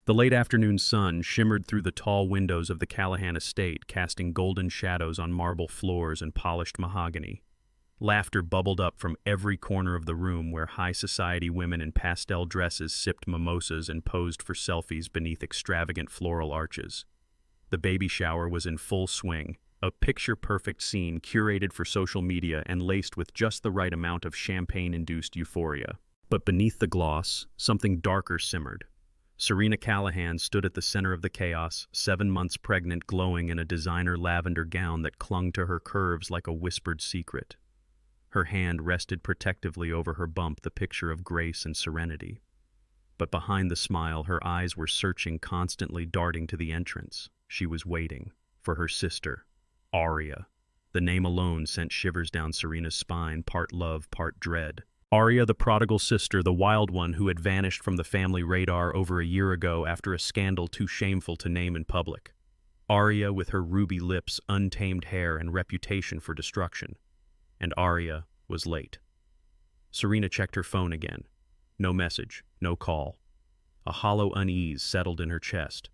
The late afternoon sun shimmered through the tall windows of the Callahan estate, casting golden shadows on marble floors and polished mahogany. Laughter bubbled up from every corner of the room where high society women in pastel dresses sipped mimosas and posed for selfies beneath extravagant floral arches. The baby shower was in full swing, a picture-perfect scene curated for social media and laced with just the right amount of champagne-induced euphoria. But beneath the gloss, something darker simmered. Serena Callahan stood at the center of the chaos, 7 months pregnant, glowing in a designer lavender gown that clung to her curves like a whispered secret. Her hand rested protectively over her bump, the picture of grace and serenity. But behind the smile, her eyes were searching, constantly darting to the entrance. She was waiting for her sister, Aria. The name alone sent shivers down Serena's spine, part love, part dread. Aria, the prodigal sister, the wild one who had vanished from the family radar over a year ago after a scandal too shameful to name in public. Aria with her ruby lips, untamed hair, and reputation for destruction. And Aria was late. Serena checked her phone again. No message, no call. A hollow unease settled in her chest.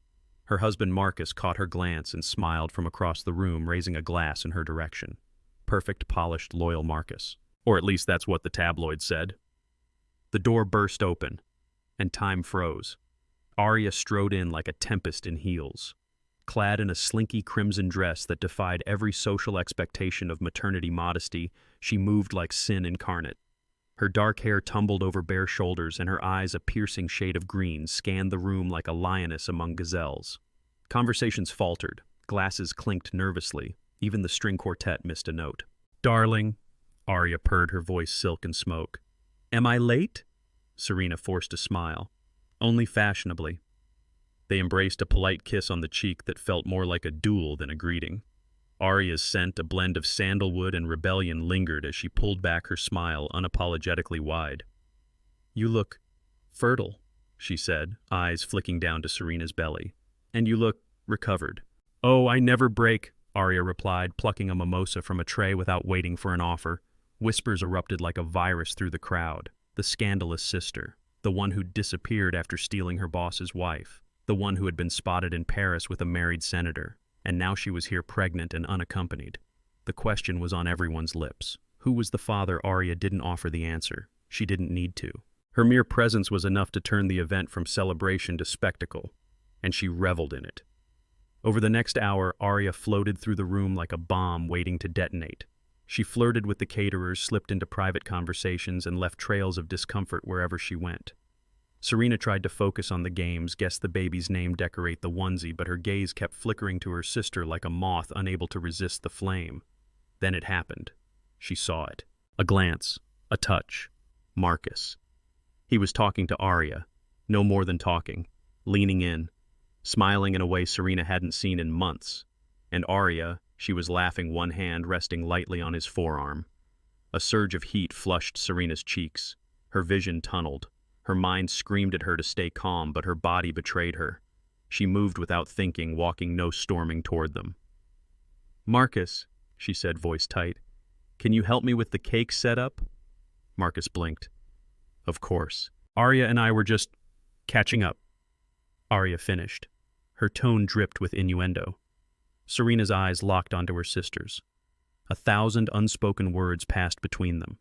Her husband Marcus caught her glance and smiled from across the room, raising a glass in her direction. Perfect, polished, loyal Marcus. Or at least that's what the tabloids said. The door burst open, and time froze. Aria strode in like a tempest in heels. Clad in a slinky crimson dress that defied every social expectation of maternity modesty, she moved like sin incarnate. Her dark hair tumbled over bare shoulders, and her eyes, a piercing shade of green, scanned the room like a lioness among gazelles. Conversations faltered, glasses clinked nervously, even the string quartet missed a note. "Darling," Aria purred, her voice silk and smoke. "Am I late?" Serena forced a smile. "Only fashionably." They embraced, a polite kiss on the cheek that felt more like a duel than a greeting. Aria's scent, a blend of sandalwood and rebellion, lingered as she pulled back her smile unapologetically wide. "You look fertile," she said, eyes flicking down to Serena's belly. "And you look recovered." "Oh, I never break," Aria replied, plucking a mimosa from a tray without waiting for an offer. Whispers erupted like a virus through the crowd. The scandalous sister, the one who disappeared after stealing her boss's wife, the one who had been spotted in Paris with a married senator, and now she was here pregnant and unaccompanied. The question was on everyone's lips. Who was the father? Aria didn't offer the answer. She didn't need to. Her mere presence was enough to turn the event from celebration to spectacle, and she reveled in it. Over the next hour, Aria floated through the room like a bomb waiting to detonate. She flirted with the caterers, slipped into private conversations, and left trails of discomfort wherever she went. Serena tried to focus on the games, guess the baby's name, decorate the onesie, but her gaze kept flickering to her sister like a moth unable to resist the flame. Then it happened. She saw it. A glance, a touch. Marcus. He was talking to Aria, no more than talking, leaning in, smiling in a way Serena hadn't seen in months. And Aria, she was laughing, one hand resting lightly on his forearm. A surge of heat flushed Serena's cheeks. Her vision tunneled. Her mind screamed at her to stay calm, but her body betrayed her. She moved without thinking, walking no storming toward them. "Marcus," she said, voice tight, "can you help me with the cake setup?" Marcus blinked. "Of course. Aria and I were just catching up." Aria finished. Her tone dripped with innuendo. Serena's eyes locked onto her sister's. 1,000 unspoken words passed between them.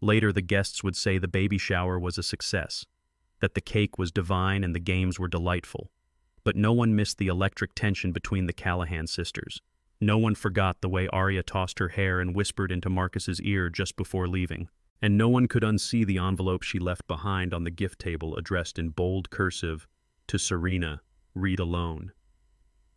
Later, the guests would say the baby shower was a success, that the cake was divine and the games were delightful. But no one missed the electric tension between the Callahan sisters. No one forgot the way Aria tossed her hair and whispered into Marcus's ear just before leaving. And no one could unsee the envelope she left behind on the gift table, addressed in bold cursive, "To Serena, read alone."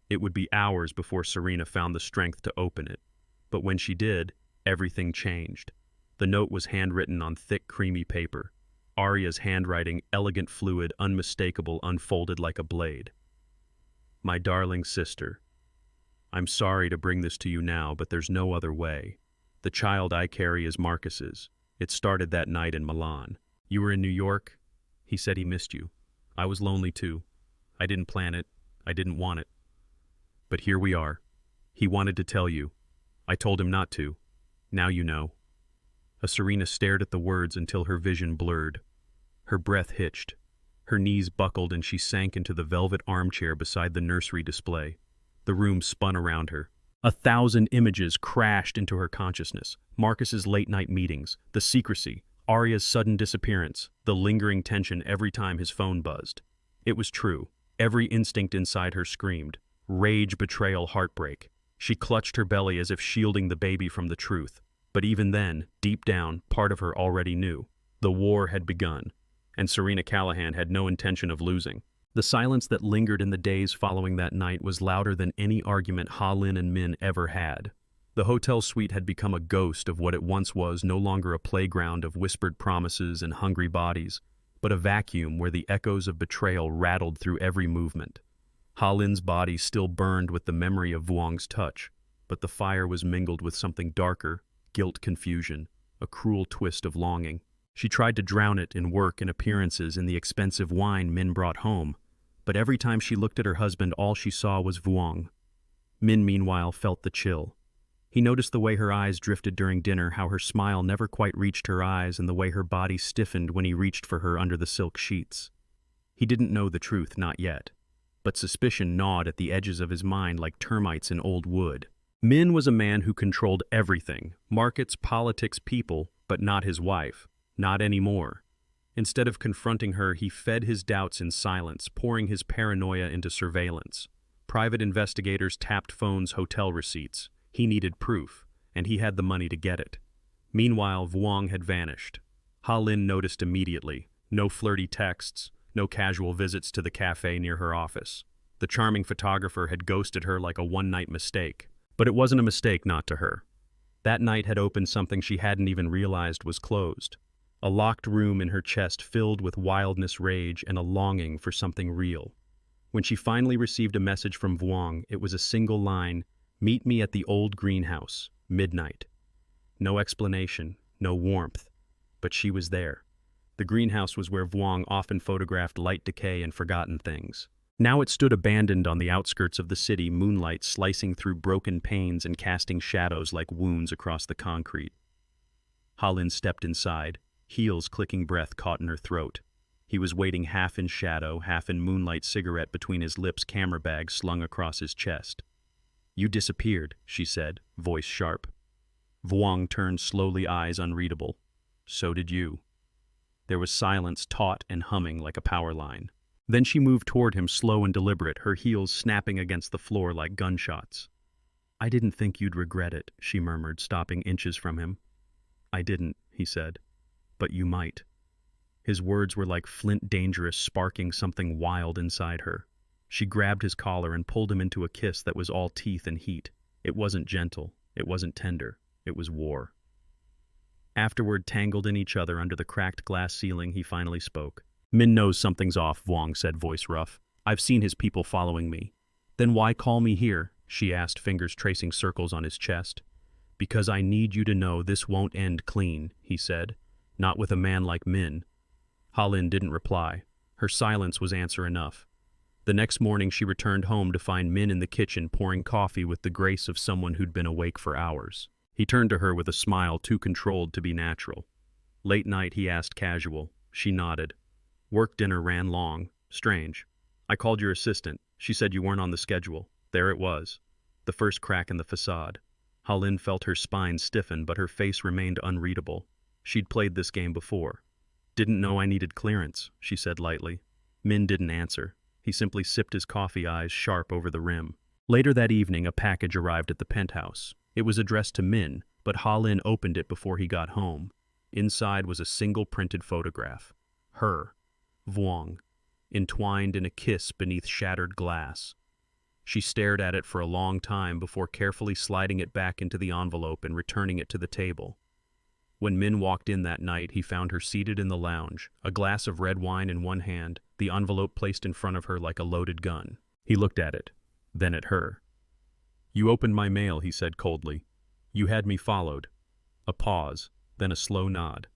It would be hours before Serena found the strength to open it. But when she did, everything changed. The note was handwritten on thick, creamy paper. Aria's handwriting, elegant, fluid, unmistakable, unfolded like a blade. "My darling sister, I'm sorry to bring this to you now, but there's no other way. The child I carry is Marcus's. It started that night in Milan. You were in New York. He said he missed you. I was lonely too. I didn't plan it. I didn't want it. But here we are. He wanted to tell you. I told him not to. Now you know." Serena stared at the words until her vision blurred. Her breath hitched. Her knees buckled and she sank into the velvet armchair beside the nursery display. The room spun around her. 1,000 images crashed into her consciousness. Marcus's late-night meetings, the secrecy, Arya's sudden disappearance, the lingering tension every time his phone buzzed. It was true. Every instinct inside her screamed. Rage, betrayal, heartbreak. She clutched her belly as if shielding the baby from the truth. But even then, deep down, part of her already knew. The war had begun, and Serena Callahan had no intention of losing. The silence that lingered in the days following that night was louder than any argument Ha-Lin and Min ever had. The hotel suite had become a ghost of what it once was, no longer a playground of whispered promises and hungry bodies, but a vacuum where the echoes of betrayal rattled through every movement. Ha-Lin's body still burned with the memory of Vuong's touch, but the fire was mingled with something darker, guilt, confusion, a cruel twist of longing. She tried to drown it in work and appearances in the expensive wine Min brought home, but every time she looked at her husband, all she saw was Vuong. Min, meanwhile, felt the chill. He noticed the way her eyes drifted during dinner, how her smile never quite reached her eyes, and the way her body stiffened when he reached for her under the silk sheets. He didn't know the truth, not yet, but suspicion gnawed at the edges of his mind like termites in old wood. Min was a man who controlled everything, markets, politics, people, but not his wife. Not anymore. Instead of confronting her, he fed his doubts in silence, pouring his paranoia into surveillance. Private investigators tapped phones, hotel receipts. He needed proof, and he had the money to get it. Meanwhile, Vuong had vanished. Ha-Lin noticed immediately. No flirty texts, no casual visits to the cafe near her office. The charming photographer had ghosted her like a one-night mistake. But it wasn't a mistake not to her. That night had opened something she hadn't even realized was closed. A locked room in her chest filled with wildness, rage, and a longing for something real. When she finally received a message from Vuong, it was a single line, "Meet me at the old greenhouse, midnight." No explanation, no warmth, but she was there. The greenhouse was where Vuong often photographed light decay and forgotten things. Now it stood abandoned on the outskirts of the city, moonlight slicing through broken panes and casting shadows like wounds across the concrete. Ha-Lin stepped inside. Heels clicking, breath caught in her throat. He was waiting, half in shadow, half in moonlight, cigarette between his lips, camera bag slung across his chest. "You disappeared," she said, voice sharp. Vuong turned slowly, eyes unreadable. "So did you." There was silence, taut and humming like a power line. Then she moved toward him, slow and deliberate, her heels snapping against the floor like gunshots. "I didn't think you'd regret it," she murmured, stopping inches from him. "I didn't," he said. "But you might." His words were like flint, dangerous, sparking something wild inside her. She grabbed his collar and pulled him into a kiss that was all teeth and heat. It wasn't gentle. It wasn't tender. It was war. Afterward, tangled in each other under the cracked glass ceiling, he finally spoke. "Min knows something's off," Vuong said, voice rough. "I've seen his people following me." "Then why call me here?" she asked, fingers tracing circles on his chest. "Because I need you to know this won't end clean," he said. "Not with a man like Min." Ha-Lin didn't reply. Her silence was answer enough. The next morning she returned home to find Min in the kitchen pouring coffee with the grace of someone who'd been awake for hours. He turned to her with a smile too controlled to be natural. "Late night?" he asked, casual. She nodded. "Work dinner ran long. Strange. I called your assistant. She said you weren't on the schedule." There it was. The first crack in the facade. Ha-Lin felt her spine stiffen, but her face remained unreadable. She'd played this game before. "Didn't know I needed clearance," she said lightly. Min didn't answer. He simply sipped his coffee, eyes sharp over the rim. Later that evening, a package arrived at the penthouse. It was addressed to Min, but Ha-Lin opened it before he got home. Inside was a single printed photograph. Her, Vuong, entwined in a kiss beneath shattered glass. She stared at it for a long time before carefully sliding it back into the envelope and returning it to the table. When Min walked in that night, he found her seated in the lounge, a glass of red wine in one hand, the envelope placed in front of her like a loaded gun. He looked at it, then at her. "You opened my mail," he said coldly. "You had me followed." A pause, then a slow nod.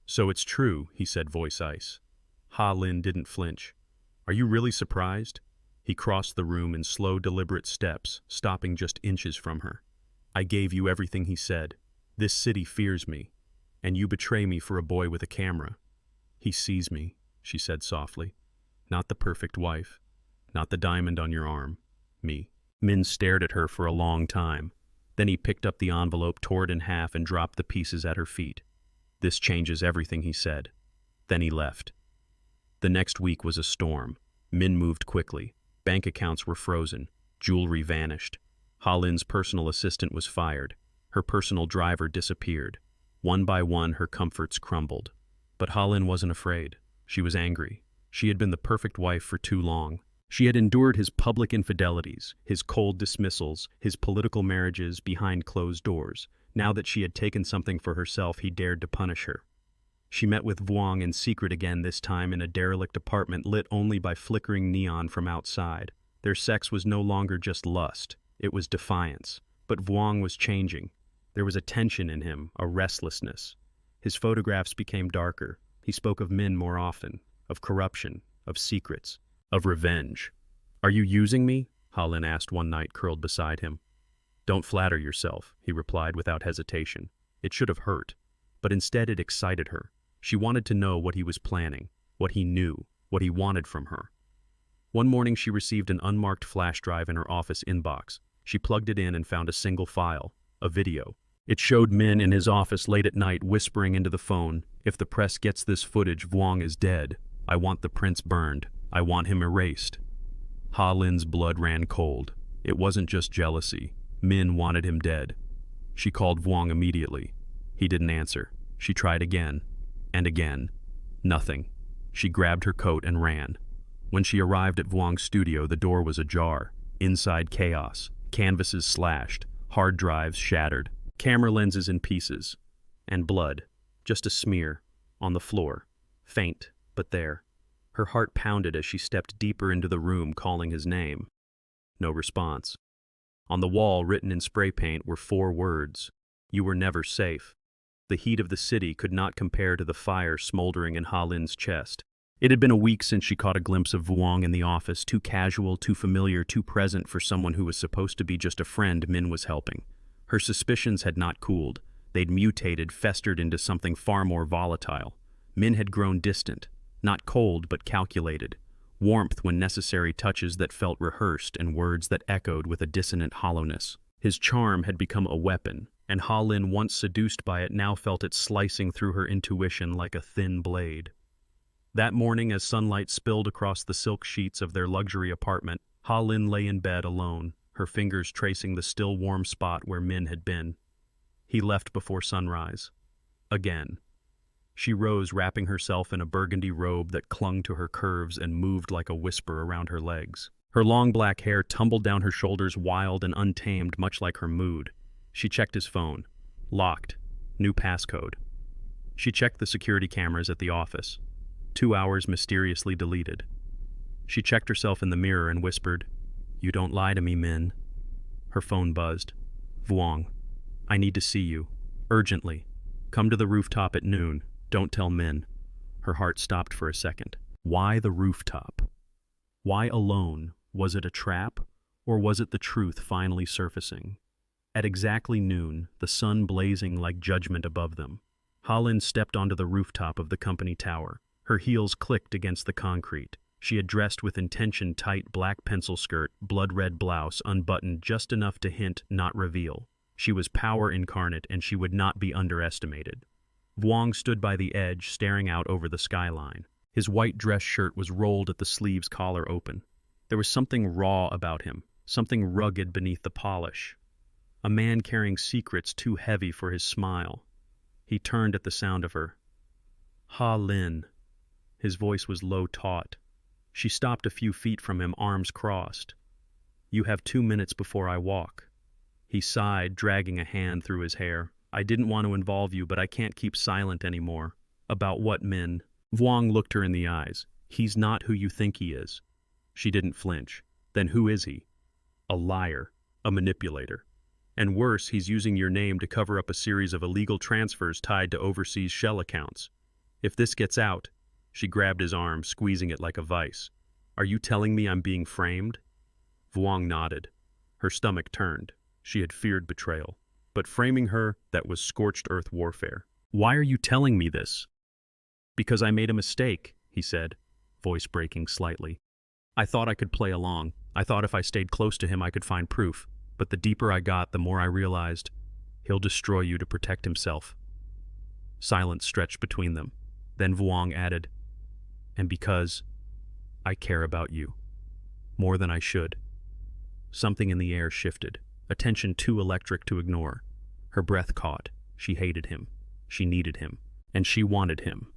"So it's true," he said, voice ice. Ha-Lin didn't flinch. "Are you really surprised?" He crossed the room in slow, deliberate steps, stopping just inches from her. "I gave you everything," he said. "This city fears me. And you betray me for a boy with a camera." "He sees me," she said softly. Not the perfect wife. Not the diamond on your arm. Me. Min stared at her for a long time. Then he picked up the envelope, tore it in half, and dropped the pieces at her feet. This changes everything, he said. Then he left. The next week was a storm. Min moved quickly. Bank accounts were frozen. Jewelry vanished. Ha-Lin's personal assistant was fired. Her personal driver disappeared. One by one, her comforts crumbled. But Ha-Lin wasn't afraid. She was angry. She had been the perfect wife for too long. She had endured his public infidelities, his cold dismissals, his political marriages behind closed doors. Now that she had taken something for herself, he dared to punish her. She met with Vuong in secret again, this time in a derelict apartment lit only by flickering neon from outside. Their sex was no longer just lust. It was defiance. But Vuong was changing. There was a tension in him, a restlessness. His photographs became darker. He spoke of Min more often, of corruption, of secrets, of revenge. "Are you using me?" Ha-Lin asked one night, curled beside him. "Don't flatter yourself," he replied without hesitation. It should have hurt, but instead it excited her. She wanted to know what he was planning, what he knew, what he wanted from her. One morning she received an unmarked flash drive in her office inbox. She plugged it in and found a single file, a video. It showed Min in his office late at night whispering into the phone, "If the press gets this footage, Vuong is dead. I want the prince burned. I want him erased." Ha-Lin's blood ran cold. It wasn't just jealousy. Min wanted him dead. She called Vuong immediately. He didn't answer. She tried again, and again. Nothing. She grabbed her coat and ran. When she arrived at Vuong's studio, the door was ajar. Inside, chaos. Canvases slashed. Hard drives shattered. Camera lenses in pieces. And blood. Just a smear. On the floor. Faint, but there. Her heart pounded as she stepped deeper into the room, calling his name. No response. On the wall, written in spray paint, were 4 words. "You were never safe." The heat of the city could not compare to the fire smoldering in Ha-Lin's chest. It had been a week since she caught a glimpse of Vuong in the office, too casual, too familiar, too present for someone who was supposed to be just a friend Min was helping. Her suspicions had not cooled. They'd mutated, festered into something far more volatile. Min had grown distant, not cold but calculated. Warmth when necessary, touches that felt rehearsed, and words that echoed with a dissonant hollowness. His charm had become a weapon, and Ha-Lin, once seduced by it, now felt it slicing through her intuition like a thin blade. That morning, as sunlight spilled across the silk sheets of their luxury apartment, Ha-Lin lay in bed alone, her fingers tracing the still warm spot where Min had been. He left before sunrise. Again. She rose, wrapping herself in a burgundy robe that clung to her curves and moved like a whisper around her legs. Her long black hair tumbled down her shoulders, wild and untamed, much like her mood. She checked his phone. Locked. New passcode. She checked the security cameras at the office. 2 hours mysteriously deleted. She checked herself in the mirror and whispered, "You don't lie to me, Min." Her phone buzzed. "Vuong, I need to see you. Urgently. Come to the rooftop at noon. Don't tell Min." Her heart stopped for a second. Why the rooftop? Why alone? Was it a trap? Or was it the truth finally surfacing? At exactly noon, the sun blazing like judgment above them, Ha-Lin stepped onto the rooftop of the company tower. Her heels clicked against the concrete. She had dressed with intention, tight black pencil skirt, blood-red blouse, unbuttoned just enough to hint, not reveal. She was power incarnate, and she would not be underestimated. Vuong stood by the edge, staring out over the skyline. His white dress shirt was rolled at the sleeves, collar open. There was something raw about him, something rugged beneath the polish. A man carrying secrets too heavy for his smile. He turned at the sound of her. "Ha-Lin." His voice was low, taut. She stopped a few feet from him, arms crossed. "You have 2 minutes before I walk." He sighed, dragging a hand through his hair. "I didn't want to involve you, but I can't keep silent anymore." "About what, Min?" Vuong looked her in the eyes. "He's not who you think he is." She didn't flinch. "Then who is he?" "A liar. A manipulator. And worse, he's using your name to cover up a series of illegal transfers tied to overseas shell accounts. If this gets out..." She grabbed his arm, squeezing it like a vice. "Are you telling me I'm being framed?" Vuong nodded. Her stomach turned. She had feared betrayal. But framing her, that was scorched earth warfare. "Why are you telling me this?" "Because I made a mistake," he said. voice breaking slightly. I thought I could play along. I thought if I stayed close to him I could find proof. But the deeper I got, the more I realized he'll destroy you to protect himself. Silence stretched between them. Then Vuong added, and because I care about you. More than I should. Something in the air shifted, a tension too electric to ignore. Her breath caught. She hated him. She needed him. And she wanted him.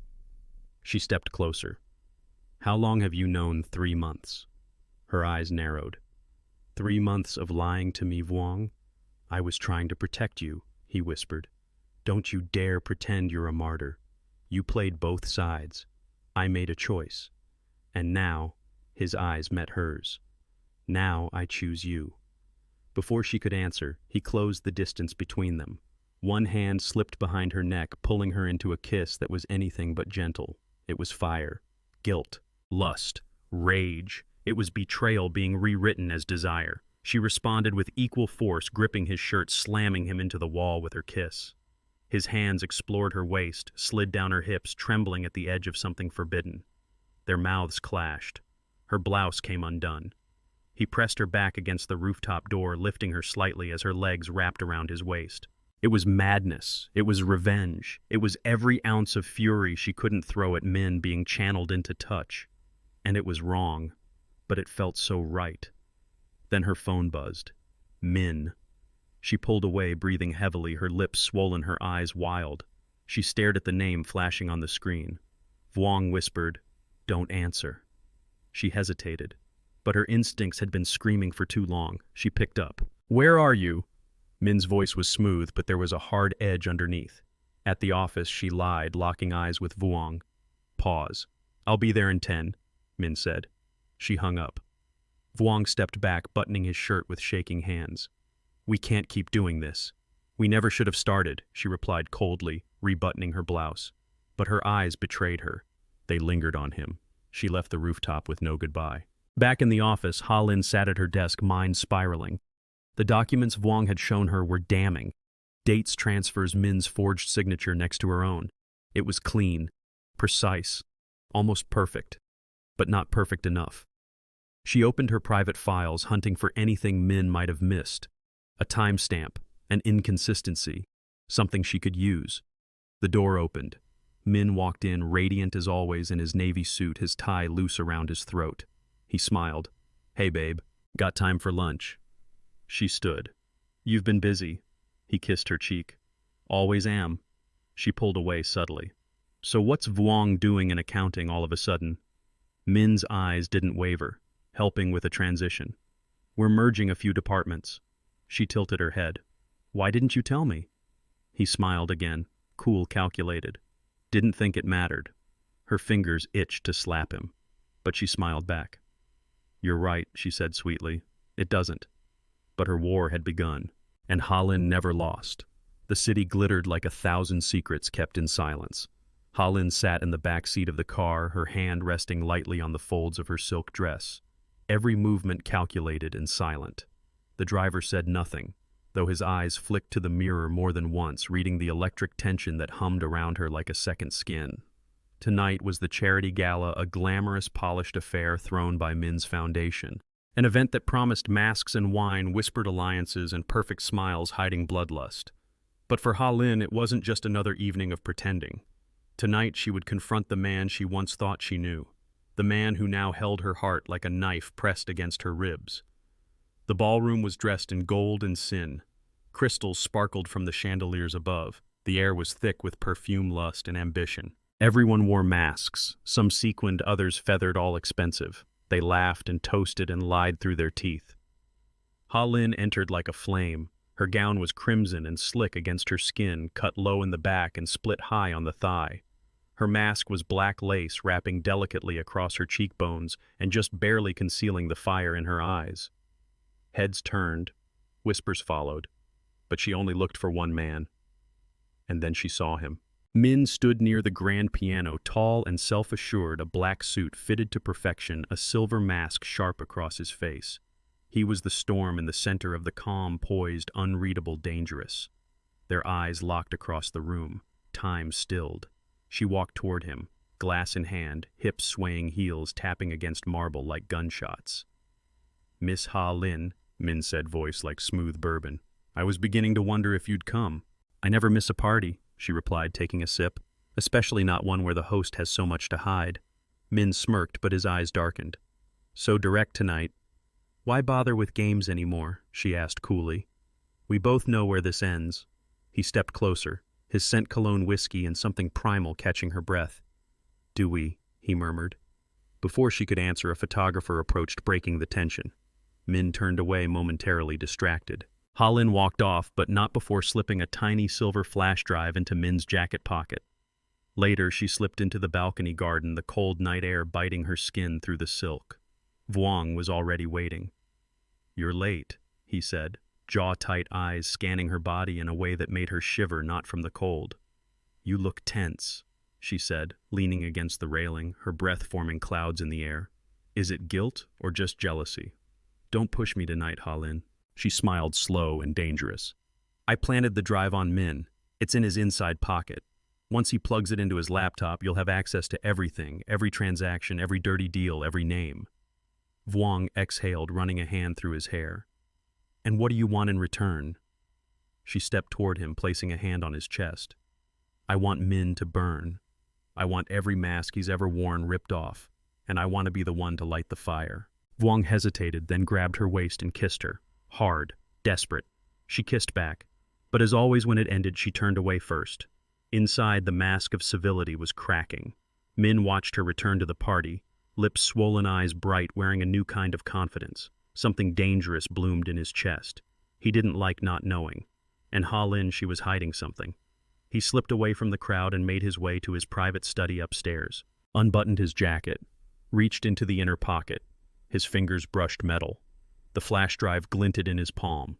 She stepped closer. How long have you known 3 months? Her eyes narrowed. 3 months of lying to me, Vuong? I was trying to protect you, he whispered. Don't you dare pretend you're a martyr. You played both sides. I made a choice. And now, his eyes met hers. Now I choose you. Before she could answer, he closed the distance between them. One hand slipped behind her neck, pulling her into a kiss that was anything but gentle. It was fire, guilt, lust, rage. It was betrayal being rewritten as desire. She responded with equal force, gripping his shirt, slamming him into the wall with her kiss. His hands explored her waist, slid down her hips, trembling at the edge of something forbidden. Their mouths clashed. Her blouse came undone. He pressed her back against the rooftop door, lifting her slightly as her legs wrapped around his waist. It was madness. It was revenge. It was every ounce of fury she couldn't throw at Minh being channeled into touch. And it was wrong, but it felt so right. Then her phone buzzed. Minh. She pulled away, breathing heavily, her lips swollen, her eyes wild. She stared at the name flashing on the screen. Vuong whispered, "Don't answer." She hesitated, but her instincts had been screaming for too long. She picked up. "Where are you?" Minh's voice was smooth, but there was a hard edge underneath. At the office, she lied, locking eyes with Vuong. Pause. "I'll be there in 10, Minh said. She hung up. Vuong stepped back, buttoning his shirt with shaking hands. "We can't keep doing this. We never should have started," she replied coldly, rebuttoning her blouse. But her eyes betrayed her. They lingered on him. She left the rooftop with no goodbye. Back in the office, Lin sat at her desk, mind spiraling. The documents Vuong had shown her were damning. Dates, transfers, Minh's forged signature next to her own. It was clean, precise, almost perfect, but not perfect enough. She opened her private files, hunting for anything Minh might have missed. A timestamp, an inconsistency, something she could use. The door opened. Minh walked in, radiant as always in his navy suit, his tie loose around his throat. He smiled. "Hey, babe. Got time for lunch?" She stood. "You've been busy." He kissed her cheek. "Always am." She pulled away subtly. "So what's Vuong doing in accounting all of a sudden?" Minh's eyes didn't waver, helping with a transition. "We're merging a few departments." She tilted her head. "Why didn't you tell me?" He smiled again, cool, calculated. Didn't think it mattered. Her fingers itched to slap him, but she smiled back. "You're right," she said sweetly. "It doesn't." But her war had begun, and Lin never lost. The city glittered like 1,000 secrets kept in silence. Lin sat in the back seat of the car, her hand resting lightly on the folds of her silk dress. Every movement calculated and silent. The driver said nothing, though his eyes flicked to the mirror more than once, reading the electric tension that hummed around her like a second skin. Tonight was the charity gala, a glamorous, polished affair thrown by Minh's foundation. An event that promised masks and wine, whispered alliances, and perfect smiles hiding bloodlust. But for Lin, it wasn't just another evening of pretending. Tonight she would confront the man she once thought she knew, the man who now held her heart like a knife pressed against her ribs. The ballroom was dressed in gold and sin. Crystals sparkled from the chandeliers above. The air was thick with perfume, lust, and ambition. Everyone wore masks, some sequined, others feathered, all expensive. They laughed and toasted and lied through their teeth. Lin entered like a flame. Her gown was crimson and slick against her skin, cut low in the back and split high on the thigh. Her mask was black lace wrapping delicately across her cheekbones and just barely concealing the fire in her eyes. Heads turned, whispers followed, but she only looked for one man. And then she saw him. Minh stood near the grand piano, tall and self-assured, a black suit fitted to perfection, a silver mask sharp across his face. He was the storm in the center of the calm, poised, unreadable, dangerous. Their eyes locked across the room. Time stilled. She walked toward him, glass in hand, hips swaying, heels tapping against marble like gunshots. "Miss Ha Lin," Min said, voice like smooth bourbon. "I was beginning to wonder if you'd come." "I never miss a party," she replied, taking a sip, "especially not one where the host has so much to hide." Min smirked, but his eyes darkened. "So direct tonight. Why bother with games anymore?" she asked coolly. "We both know where this ends." He stepped closer, his scent cologne whiskey and something primal catching her breath. "Do we?" he murmured. Before she could answer, a photographer approached, breaking the tension. Min turned away, momentarily distracted. Ha Lin walked off, but not before slipping a tiny silver flash drive into Min's jacket pocket. Later, she slipped into the balcony garden, the cold night air biting her skin through the silk. Vuong was already waiting. "You're late," he said, jaw-tight eyes scanning her body in a way that made her shiver, not from the cold. "You look tense," she said, leaning against the railing, her breath forming clouds in the air. "Is it guilt or just jealousy?" "Don't push me tonight, Ha Lin." She smiled, slow and dangerous. "I planted the drive on Min. It's in his inside pocket. Once he plugs it into his laptop, you'll have access to everything, every transaction, every dirty deal, every name." Vuong exhaled, running a hand through his hair. "And what do you want in return?" She stepped toward him, placing a hand on his chest. "I want Min to burn. I want every mask he's ever worn ripped off, and I want to be the one to light the fire." Vuong hesitated, then grabbed her waist and kissed her. Hard, desperate. She kissed back, but as always when it ended, she turned away first. Inside, the mask of civility was cracking. Min watched her return to the party, lips swollen, eyes bright, wearing a new kind of confidence. Something dangerous bloomed in his chest. He didn't like not knowing. And Ha Lin, she was hiding something. He slipped away from the crowd and made his way to his private study upstairs, unbuttoned his jacket, reached into the inner pocket. His fingers brushed metal. The flash drive glinted in his palm.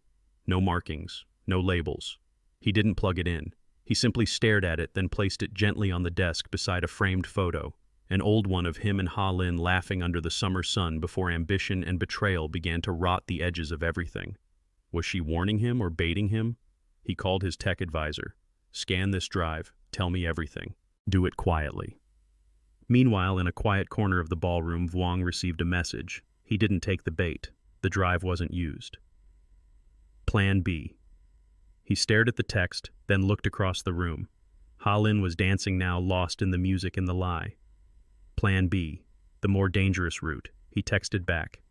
No markings, no labels. He didn't plug it in. He simply stared at it, then placed it gently on the desk beside a framed photo, an old one of him and Ha Lin laughing under the summer sun before ambition and betrayal began to rot the edges of everything. Was she warning him or baiting him? He called his tech advisor. "Scan this drive. Tell me everything. Do it quietly." Meanwhile, in a quiet corner of the ballroom, Vuong received a message. He didn't take the bait. The drive wasn't used. Plan B. He stared at the text, then looked across the room. Ha Lin was dancing now, lost in the music and the lie. Plan B. The more dangerous route. He texted back.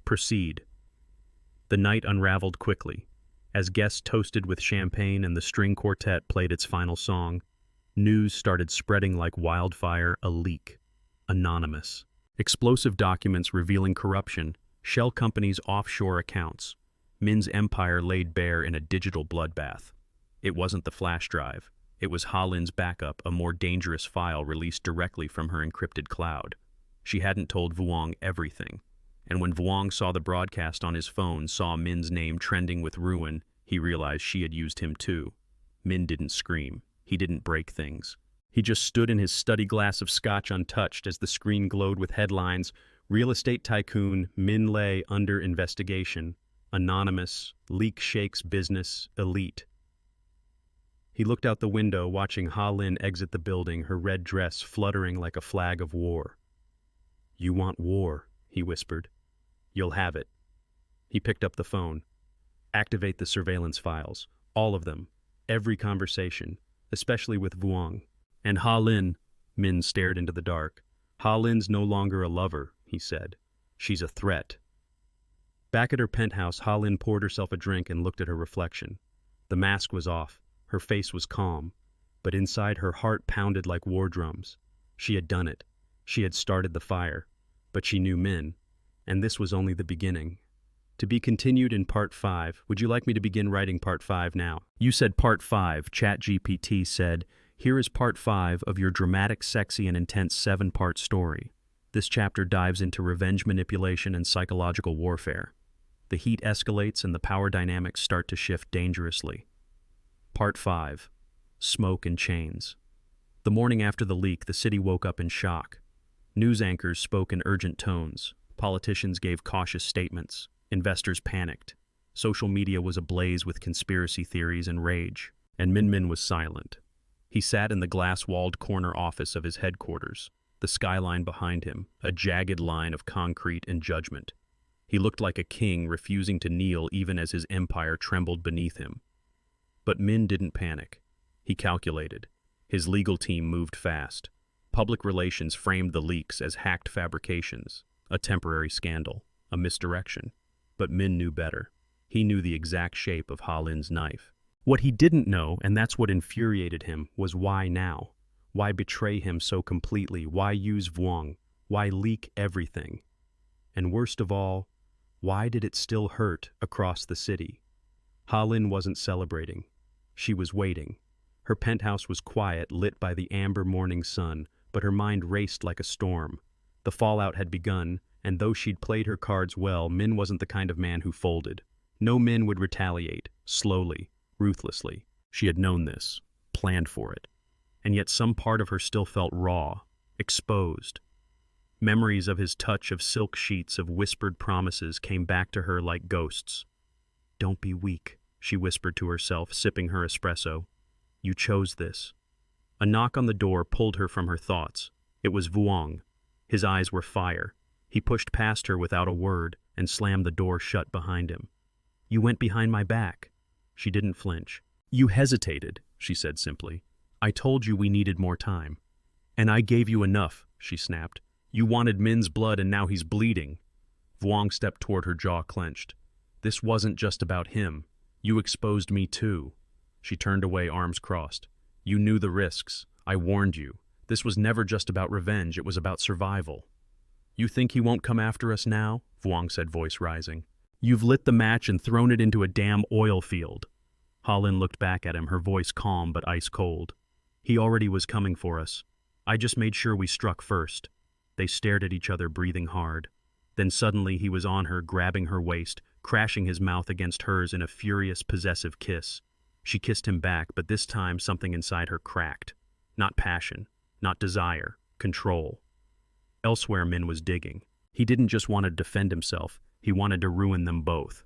Proceed. The night unraveled quickly. As guests toasted with champagne and the string quartet played its final song, news started spreading like wildfire. A leak. Anonymous. Explosive documents revealing corruption, shell companies' offshore accounts. Min's empire laid bare in a digital bloodbath. It wasn't the flash drive. It was Ha Lin's backup, a more dangerous file released directly from her encrypted cloud. She hadn't told Vuong everything. And when Vuong saw the broadcast on his phone, saw Min's name trending with ruin, he realized she had used him too. Min didn't scream. He didn't break things. He just stood in his study glass of scotch untouched as the screen glowed with headlines: "Real estate tycoon Min Lei under investigation. Anonymous. Leak shakes business. Elite." He looked out the window, watching Ha Lin exit the building, her red dress fluttering like a flag of war. "You want war," he whispered. "You'll have it." He picked up the phone. "Activate the surveillance files. All of them. Every conversation. Especially with Vuong." "And Ha Lin," Min stared into the dark. "Ha Lin's no longer a lover," he said. "She's a threat." Back at her penthouse, Ha Lin poured herself a drink and looked at her reflection. The mask was off. Her face was calm. But inside, her heart pounded like war drums. She had done it. She had started the fire. But she knew Min. And this was only the beginning. To be continued in Part 5. Would you like me to begin writing Part 5 now? You said Part 5. ChatGPT said, "Here is Part 5 of your dramatic, sexy, and intense 7-part story. This chapter dives into revenge manipulation and psychological warfare. The heat escalates and the power dynamics start to shift dangerously." Part 5. Smoke and Chains. The morning after the leak, the city woke up in shock. News anchors spoke in urgent tones. Politicians gave cautious statements. Investors panicked. Social media was ablaze with conspiracy theories and rage. And Min was silent. He sat in the glass-walled corner office of his headquarters, the skyline behind him, a jagged line of concrete and judgment. He looked like a king refusing to kneel even as his empire trembled beneath him. But Min didn't panic. He calculated. His legal team moved fast. Public relations framed the leaks as hacked fabrications, a temporary scandal, a misdirection. But Min knew better. He knew the exact shape of Ha Lin's knife. What he didn't know, and that's what infuriated him, was why now? Why betray him so completely? Why use Vuong? Why leak everything? And worst of all, why did it still hurt across the city? Ha Lin wasn't celebrating. She was waiting. Her penthouse was quiet, lit by the amber morning sun, but her mind raced like a storm. The fallout had begun, and though she'd played her cards well, Min wasn't the kind of man who folded. No Min would retaliate, slowly, ruthlessly. She had known this, planned for it. And yet some part of her still felt raw, exposed. Memories of his touch, of silk sheets, of whispered promises came back to her like ghosts. "Don't be weak," she whispered to herself, sipping her espresso. "You chose this." A knock on the door pulled her from her thoughts. It was Vuong. His eyes were fire. He pushed past her without a word and slammed the door shut behind him. "You went behind my back." She didn't flinch. "You hesitated," she said simply. "I told you we needed more time." "And I gave you enough," she snapped. "You wanted Min's blood and now he's bleeding." Vuong stepped toward her, jaw clenched. "This wasn't just about him. You exposed me too." She turned away, arms crossed. "You knew the risks. I warned you. This was never just about revenge, it was about survival." "You think he won't come after us now?" Vuong said, voice rising. "You've lit the match and thrown it into a damn oil field." Ha Lin looked back at him, her voice calm but ice cold. "He already was coming for us. I just made sure we struck first." They stared at each other, breathing hard. Then suddenly he was on her, grabbing her waist, crashing his mouth against hers in a furious, possessive kiss. She kissed him back, but this time something inside her cracked. Not passion, not desire, control. Elsewhere, Min was digging. He didn't just want to defend himself, he wanted to ruin them both.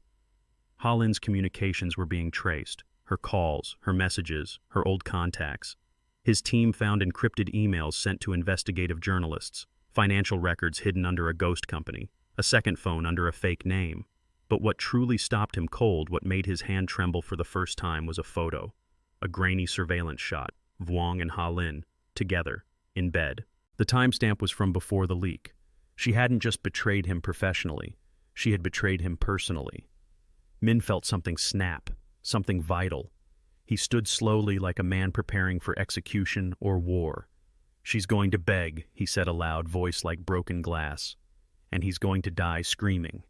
Ha Lin's communications were being traced. Her calls, her messages, her old contacts. His team found encrypted emails sent to investigative journalists, financial records hidden under a ghost company, a second phone under a fake name. But what truly stopped him cold, what made his hand tremble for the first time, was a photo. A grainy surveillance shot, Vuong and Ha Lin, together, in bed. The timestamp was from before the leak. She hadn't just betrayed him professionally, she had betrayed him personally. Min felt something snap, something vital. He stood slowly like a man preparing for execution or war. "She's going to beg," he said aloud, voice like broken glass. "And he's going to die screaming."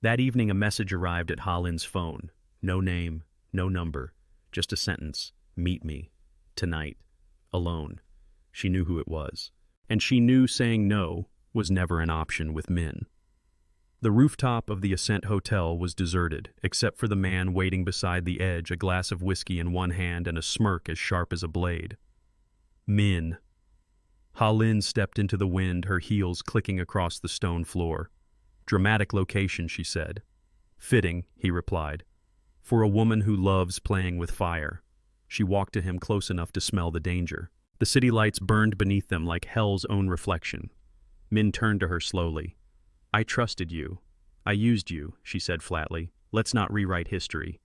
That evening a message arrived at Ha Lin's phone. No name, no number, just a sentence. "Meet me. Tonight. Alone." She knew who it was. And she knew saying no was never an option with Min. The rooftop of the Ascent Hotel was deserted, except for the man waiting beside the edge, a glass of whiskey in one hand and a smirk as sharp as a blade. Min. Ha Lin stepped into the wind, her heels clicking across the stone floor. "Dramatic location," she said. "Fitting," he replied. "For a woman who loves playing with fire." She walked to him close enough to smell the danger. The city lights burned beneath them like hell's own reflection. Min turned to her slowly. "I trusted you. I used you," she said flatly. "Let's not rewrite history."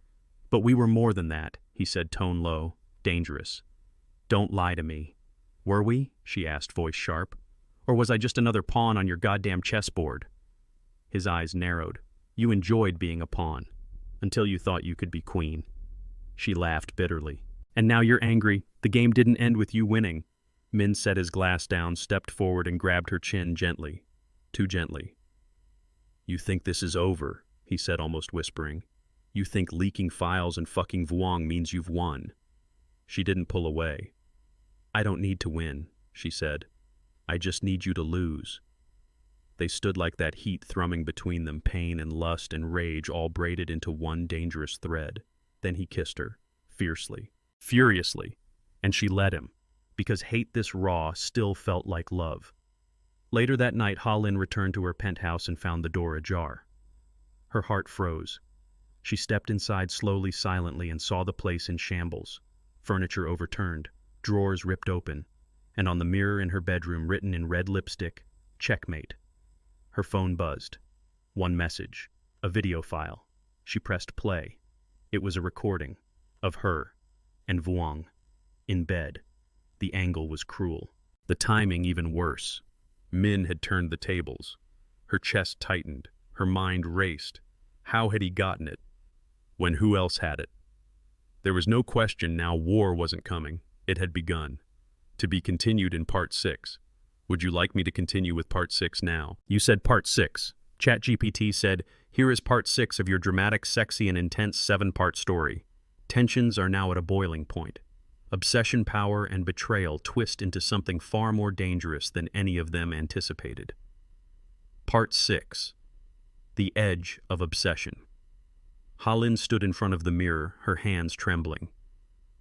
"But we were more than that," he said, tone low, dangerous. "Don't lie to me." "Were we?" she asked, voice sharp. "Or was I just another pawn on your goddamn chessboard?" His eyes narrowed. "You enjoyed being a pawn, until you thought you could be queen." She laughed bitterly. "And now you're angry. The game didn't end with you winning." Min set his glass down, stepped forward and grabbed her chin gently. Too gently. "You think this is over," he said, almost whispering. "You think leaking files and fucking Vuong means you've won." She didn't pull away. "I don't need to win," she said. "I just need you to lose." They stood like that, heat thrumming between them, pain and lust and rage all braided into one dangerous thread. Then he kissed her, fiercely, furiously, and she let him, because hate this raw still felt like love. Later that night, Ha Lin returned to her penthouse and found the door ajar. Her heart froze. She stepped inside slowly, silently, and saw the place in shambles. Furniture overturned, drawers ripped open. and on the mirror in her bedroom written in red lipstick, "Checkmate." Her phone buzzed. One message, a video file. She pressed play. It was a recording of her and Vuong in bed. The angle was cruel. The timing even worse. Minh had turned the tables. Her chest tightened. Her mind raced. How had he gotten it? When who else had it? There was no question now war wasn't coming. It had begun. To be continued in part 6. Would you like me to continue with part 6 now? You said part 6. ChatGPT said, here is part 6 of your dramatic, sexy, and intense 7-part story. Tensions are now at a boiling point. Obsession, power, and betrayal twist into something far more dangerous than any of them anticipated. Part 6. The Edge of Obsession. Ha-Lin stood in front of the mirror, her hands trembling.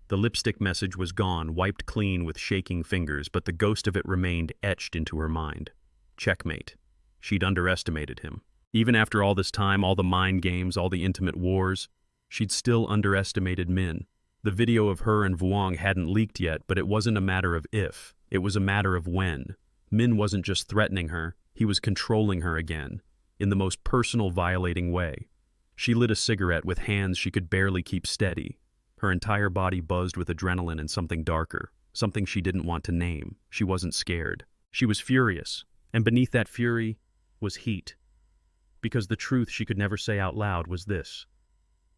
The lipstick message was gone, wiped clean with shaking fingers, but the ghost of it remained etched into her mind. Checkmate. She'd underestimated him. Even after all this time, all the mind games, all the intimate wars, she'd still underestimated Minh. The video of her and Vuong hadn't leaked yet, but it wasn't a matter of if. It was a matter of when. Minh wasn't just threatening her, he was controlling her again, in the most personal, violating way. She lit a cigarette with hands she could barely keep steady. Her entire body buzzed with adrenaline and something darker, something she didn't want to name. She wasn't scared. She was furious, and beneath that fury was heat. Because the truth she could never say out loud was this.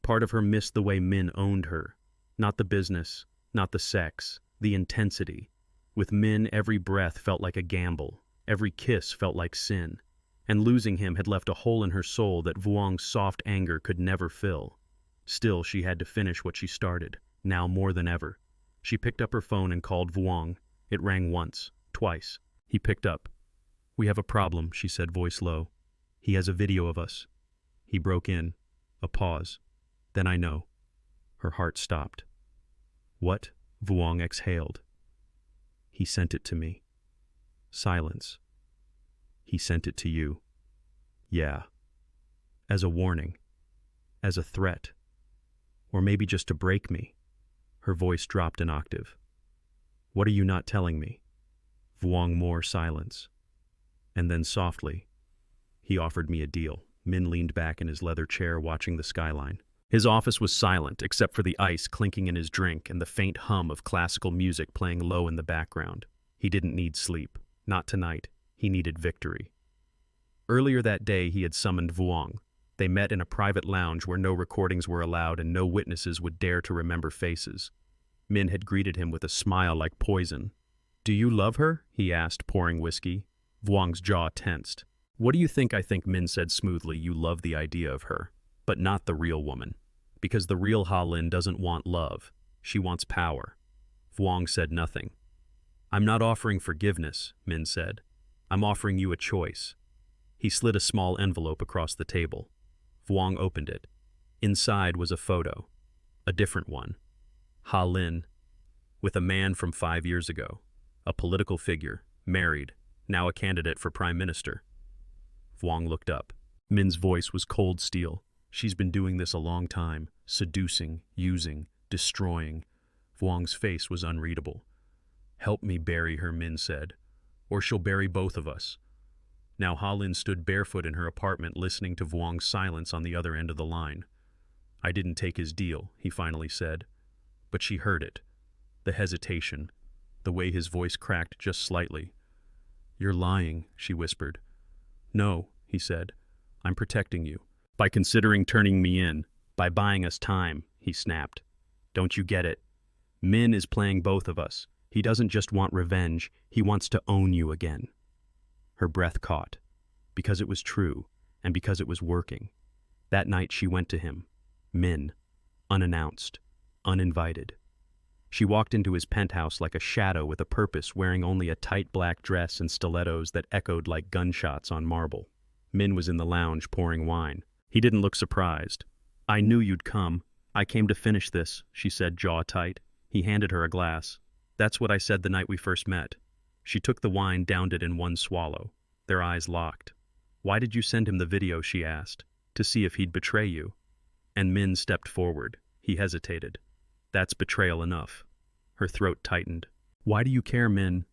Part of her missed the way Minh owned her. Not the business, not the sex, the intensity. With Minh, every breath felt like a gamble. Every kiss felt like sin. And losing him had left a hole in her soul that Vuong's soft anger could never fill. Still, she had to finish what she started, now more than ever. She picked up her phone and called Vuong. It rang once, twice. He picked up. "We have a problem," she said, voice low. "He has a video of us." He broke in. A pause. "Then I know." Her heart stopped. "What?" Vuong exhaled. "He sent it to me." Silence. "He sent it to you." "Yeah." "As a warning. As a threat. Or maybe just to break me." Her voice dropped an octave. "What are you not telling me?" Vuong, more silence. And then softly, "He offered me a deal." Minh leaned back in his leather chair watching the skyline. His office was silent except for the ice clinking in his drink and the faint hum of classical music playing low in the background. He didn't need sleep. Not tonight. He needed victory. Earlier that day he had summoned Vuong. They met in a private lounge where no recordings were allowed and no witnesses would dare to remember faces. Minh had greeted him with a smile like poison. "Do you love her?" he asked, pouring whiskey. Vuong's jaw tensed. "What do you think I think?" Minh said smoothly. "You love the idea of her, but not the real woman. Because the real Ha-Lin doesn't want love. She wants power." Vuong said nothing. "I'm not offering forgiveness," Minh said. "I'm offering you a choice." He slid a small envelope across the table. Vuong opened it. Inside was a photo. A different one. Ha-Lin, with a man from 5 years ago. A political figure, married, now a candidate for prime minister. Vuong looked up. Minh's voice was cold steel. "She's been doing this a long time, seducing, using, destroying." Vuong's face was unreadable. "Help me bury her," Minh said, "or she'll bury both of us." Now Ha-Lin stood barefoot in her apartment listening to Vuong's silence on the other end of the line. "I didn't take his deal," he finally said. But she heard it. The hesitation, the way his voice cracked just slightly. "You're lying," she whispered. "No," he said. "I'm protecting you. By considering turning me in, by buying us time," he snapped. "Don't you get it? Minh is playing both of us. He doesn't just want revenge, he wants to own you again." Her breath caught, because it was true, and because it was working. That night she went to him, Minh, unannounced, uninvited. She walked into his penthouse like a shadow with a purpose, wearing only a tight black dress and stilettos that echoed like gunshots on marble. Minh was in the lounge pouring wine. He didn't look surprised. "I knew you'd come. I came to finish this," she said, jaw tight. He handed her a glass. "That's what I said the night we first met." She took the wine, downed it in one swallow. Their eyes locked. "Why did you send him the video?" she asked. "To see if he'd betray you." And Minh stepped forward. He hesitated. "That's betrayal enough." Her throat tightened. "Why do you care, Minh?"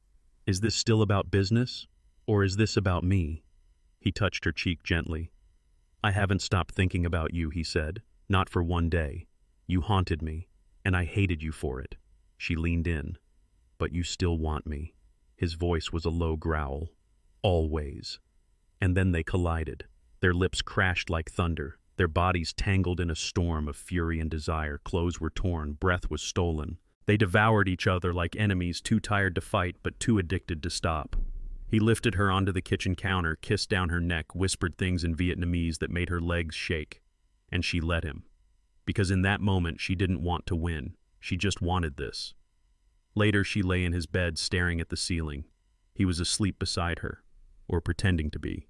Is this still about business? Or is this about me? He touched her cheek gently. I haven't stopped thinking about you, he said. Not for one day. You haunted me, and I hated you for it. She leaned in. But you still want me. His voice was a low growl. Always. And then they collided. Their lips crashed like thunder. Their bodies tangled in a storm of fury and desire. Clothes were torn. Breath was stolen. They devoured each other like enemies, too tired to fight but too addicted to stop. He lifted her onto the kitchen counter, kissed down her neck, whispered things in Vietnamese that made her legs shake. And she let him. Because in that moment she didn't want to win. She just wanted this. Later she lay in his bed staring at the ceiling. He was asleep beside her, or pretending to be.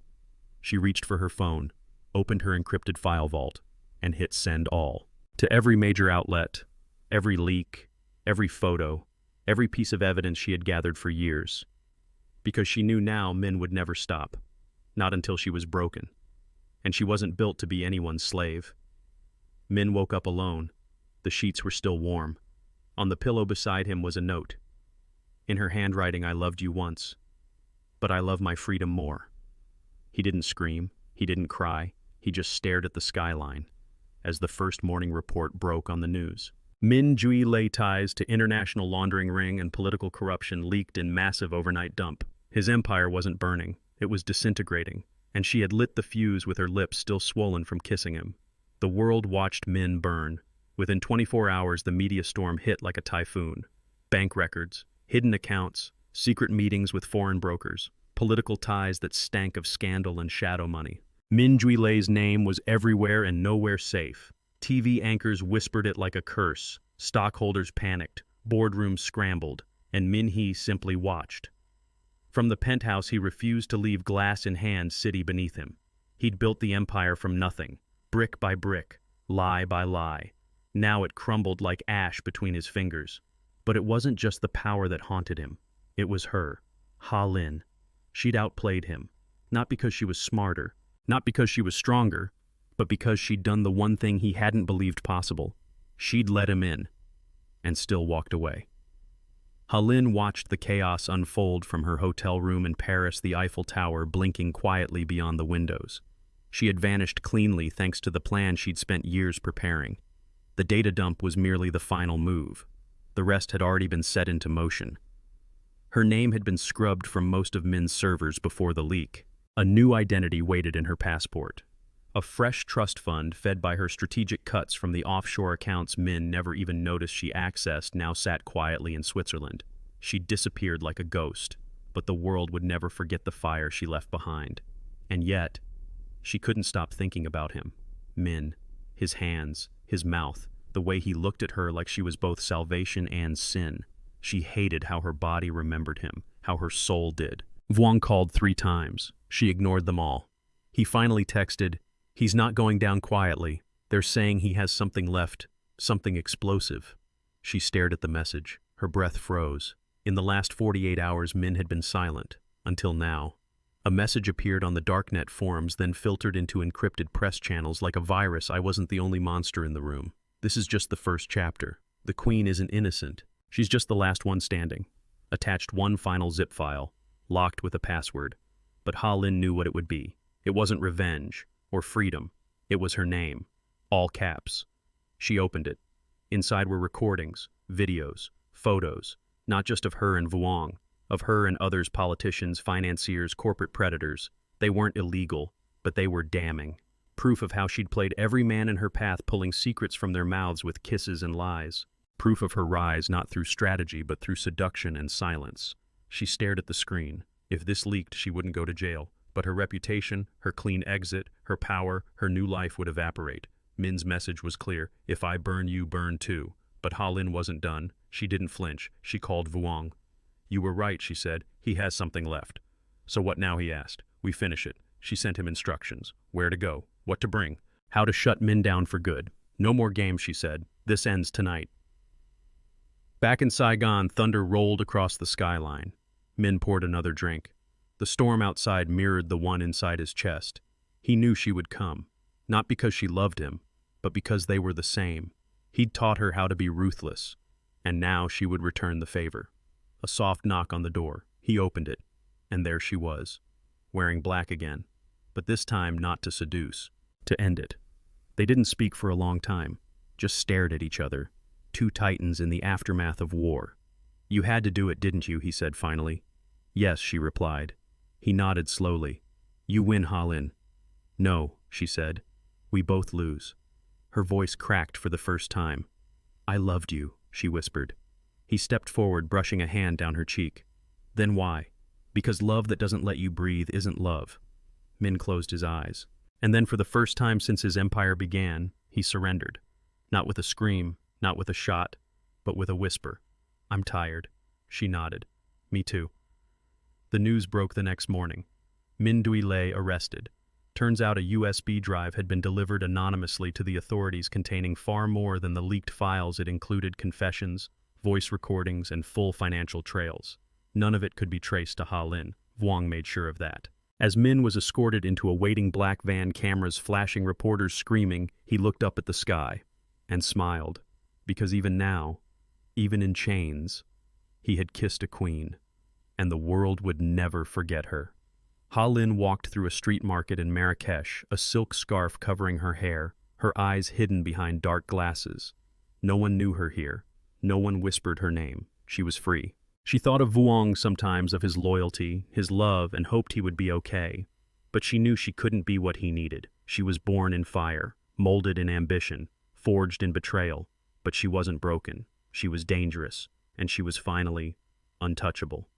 She reached for her phone, opened her encrypted file vault, and hit send all. To every major outlet, every leak, every photo, every piece of evidence she had gathered for years. Because she knew now Minh would never stop. Not until she was broken. And she wasn't built to be anyone's slave. Minh woke up alone. The sheets were still warm. On the pillow beside him was a note. In her handwriting, I loved you once, but I love my freedom more. He didn't scream. He didn't cry. He just stared at the skyline as the first morning report broke on the news. Minh Duy Lay ties to international laundering ring and political corruption leaked in massive overnight dump. His empire wasn't burning. It was disintegrating, and she had lit the fuse with her lips still swollen from kissing him. The world watched Minh burn. Within 24 hours, the media storm hit like a typhoon. Bank records, hidden accounts, secret meetings with foreign brokers, political ties that stank of scandal and shadow money. Minh Duy Lay's name was everywhere and nowhere safe. TV anchors whispered it like a curse. Stockholders panicked. Boardrooms scrambled. And Minh He simply watched. From the penthouse, he refused to leave glass in hand city beneath him. He'd built the empire from nothing, brick by brick, lie by lie. Now it crumbled like ash between his fingers. But it wasn't just the power that haunted him. It was her, Ha Linh. She'd outplayed him. Not because she was smarter, not because she was stronger, but because she'd done the one thing he hadn't believed possible. She'd let him in, and still walked away. Ha Linh watched the chaos unfold from her hotel room in Paris, the Eiffel Tower blinking quietly beyond the windows. She had vanished cleanly thanks to the plan she'd spent years preparing. The data dump was merely the final move. The rest had already been set into motion. Her name had been scrubbed from most of Minh's servers before the leak. A new identity waited in her passport. A fresh trust fund fed by her strategic cuts from the offshore accounts Minh never even noticed she accessed now sat quietly in Switzerland. She disappeared like a ghost, but the world would never forget the fire she left behind. And yet, she couldn't stop thinking about him. Minh, his hands, his mouth, the way he looked at her like she was both salvation and sin. She hated how her body remembered him, how her soul did. Vuong called 3 times. She ignored them all. He finally texted, "He's not going down quietly. They're saying he has something left, something explosive." She stared at the message. Her breath froze. In the last 48 hours, Minh had been silent, until now. A message appeared on the darknet forums, then filtered into encrypted press channels like a virus. I wasn't the only monster in the room. This is just the first chapter. The Queen isn't innocent. She's just the last one standing. Attached one final zip file, locked with a password. But Ha Linh knew what it would be. It wasn't revenge or freedom. It was her name. All caps. She opened it. Inside were recordings, videos, photos, not just of her and Vuong, of her and others, politicians, financiers, corporate predators. They weren't illegal, but they were damning. Proof of how she'd played every man in her path, pulling secrets from their mouths with kisses and lies. Proof of her rise not through strategy, but through seduction and silence. She stared at the screen. If this leaked, she wouldn't go to jail. But her reputation, her clean exit, her power, her new life would evaporate. Minh's message was clear. If I burn, you burn too. But Ha Linh wasn't done. She didn't flinch. She called Vuong. "You were right," she said. "He has something left." "So what now?" he asked. "We finish it." She sent him instructions. Where to go, what to bring, how to shut Minh down for good. "No more games," she said. "This ends tonight." Back in Saigon, thunder rolled across the skyline. Minh poured another drink. The storm outside mirrored the one inside his chest. He knew she would come, not because she loved him, but because they were the same. He'd taught her how to be ruthless, and now she would return the favor. A soft knock on the door. He opened it, and there she was, wearing black again, but this time not to seduce, to end it. They didn't speak for a long time, just stared at each other, two titans in the aftermath of war. "You had to do it, didn't you?" he said finally. "Yes," she replied. He nodded slowly. "You win, Ha-Lin." "No," she said. "We both lose." Her voice cracked for the first time. "I loved you," she whispered. He stepped forward, brushing a hand down her cheek. "Then why?" "Because love that doesn't let you breathe isn't love." Min closed his eyes. And then for the first time since his empire began, he surrendered. Not with a scream, not with a shot, but with a whisper. "I'm tired." She nodded. "Me too." The news broke the next morning. Min Dui lay arrested. Turns out a USB drive had been delivered anonymously to the authorities containing far more than the leaked files. It included confessions, voice recordings, and full financial trails. None of it could be traced to Ha-Lin. Vuong made sure of that. As Min was escorted into a waiting black van, cameras flashing, reporters screaming, he looked up at the sky and smiled, because even now, even in chains, he had kissed a queen, and the world would never forget her. Ha-Lin walked through a street market in Marrakesh, a silk scarf covering her hair, her eyes hidden behind dark glasses. No one knew her here. No one whispered her name. She was free. She thought of Vuong sometimes, of his loyalty, his love, and hoped he would be okay. But she knew she couldn't be what he needed. She was born in fire, molded in ambition, forged in betrayal. But she wasn't broken. She was dangerous, and she was finally untouchable.